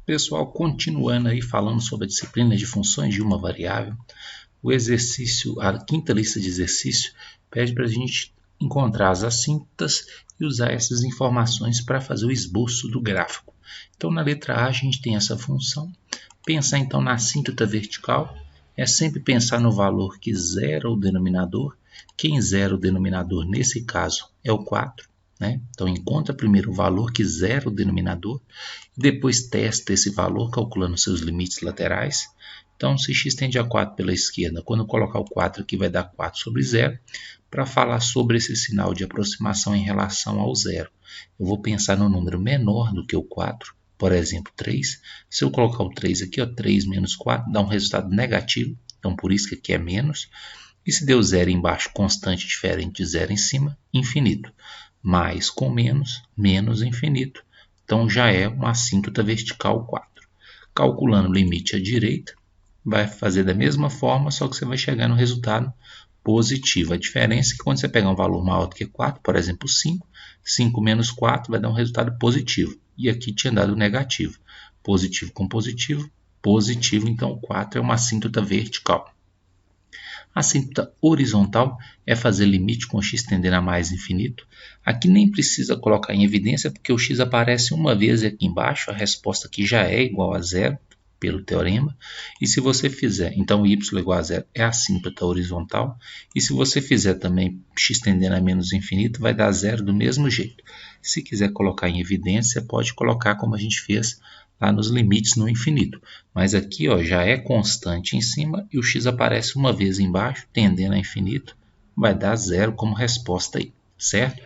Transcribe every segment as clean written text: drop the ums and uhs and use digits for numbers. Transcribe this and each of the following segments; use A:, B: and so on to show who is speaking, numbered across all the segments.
A: Pessoal, continuando aí falando sobre a disciplina de funções de uma variável, o exercício, a quinta lista de exercício, pede para a gente encontrar as assíntotas e usar essas informações para fazer o esboço do gráfico. Então, na letra A, a gente tem essa função. Pensar então na assíntota vertical é sempre pensar no valor que zera o denominador. Quem zera o denominador nesse caso é o 4. Né? Então, encontra primeiro o valor que zera o denominador, depois testa esse valor calculando seus limites laterais. Então, se x tende a 4 pela esquerda, quando eu colocar o 4 aqui vai dar 4 sobre 0. Para falar sobre esse sinal de aproximação em relação ao zero, eu vou pensar no número menor do que o 4, por exemplo, 3. Se eu colocar o 3 aqui, ó, 3 menos 4, dá um resultado negativo, então por isso que aqui é menos. E se deu zero embaixo, constante diferente de zero em cima, infinito. Mais com menos, menos infinito. Então já é uma assíntota vertical 4. Calculando o limite à direita, vai fazer da mesma forma, só que você vai chegar no resultado positivo. A diferença é que quando você pegar um valor maior do que 4, por exemplo 5, 5 menos 4 vai dar um resultado positivo. E aqui tinha dado negativo. Positivo com positivo, positivo, então 4 é uma assíntota vertical. A assíntota horizontal é fazer limite com x tendendo a mais infinito. Aqui nem precisa colocar em evidência, porque o x aparece uma vez aqui embaixo, a resposta aqui já é igual a zero, pelo teorema. E se você fizer, então y igual a zero é a assíntota horizontal. E se você fizer também x tendendo a menos infinito, vai dar zero do mesmo jeito. Se quiser colocar em evidência, pode colocar como a gente fez lá nos limites no infinito. Mas aqui ó, já é constante em cima e o x aparece uma vez embaixo, tendendo a infinito, vai dar zero como resposta aí, certo?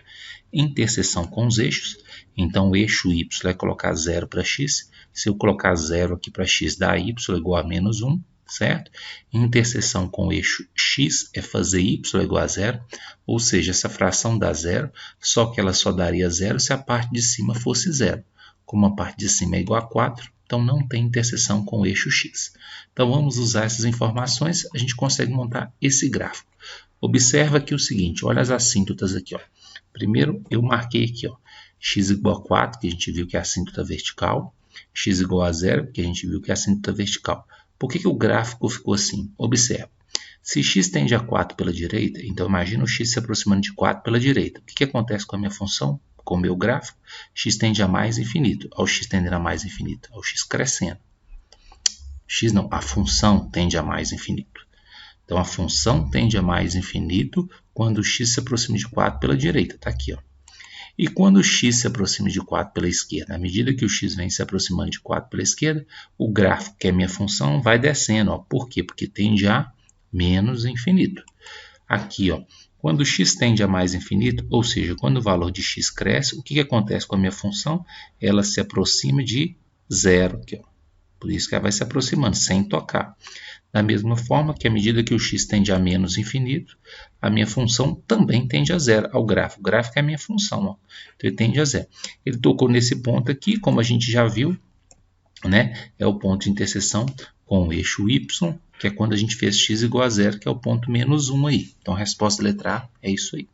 A: Interseção com os eixos, então o eixo y vai colocar zero para x. Se eu colocar zero aqui para x, dá y igual a menos 1, certo? Interseção com o eixo x é fazer y igual a zero, ou seja, essa fração dá zero, só que ela só daria zero se a parte de cima fosse zero. Como a parte de cima é igual a 4, então não tem interseção com o eixo x. Então vamos usar essas informações, a gente consegue montar esse gráfico. Observa aqui o seguinte, olha as assíntotas aqui. Ó. Primeiro eu marquei aqui, ó, x igual a 4, que a gente viu que é a assíntota vertical, x igual a 0, que a gente viu que é a assíntota vertical. Por que o gráfico ficou assim? Observa. Se x tende a 4 pela direita, então imagina o x se aproximando de 4 pela direita. O que acontece com a minha função? Com o meu gráfico? X tende a mais infinito. Ao x tendendo a mais infinito, ao x crescendo. X não, a função tende a mais infinito. Então a função tende a mais infinito quando o x se aproxima de 4 pela direita. Está aqui, ó. E quando o x se aproxima de 4 pela esquerda, à medida que o x vem se aproximando de 4 pela esquerda, o gráfico, que é a minha função, vai descendo. Ó. Por quê? Porque tende a menos infinito. Aqui, ó, quando o x tende a mais infinito, ou seja, quando o valor de x cresce, o que acontece com a minha função? Ela se aproxima de zero. Aqui, ó. Por isso que ela vai se aproximando, sem tocar. Da mesma forma que à medida que o x tende a menos infinito, a minha função também tende a zero ao gráfico. O gráfico é a minha função, ó. Então ele tende a zero. Ele tocou nesse ponto aqui, como a gente já viu, né? É o ponto de interseção com o eixo y, que é quando a gente fez x igual a zero, que é o ponto menos 1 aí. Então a resposta da letra A é isso aí.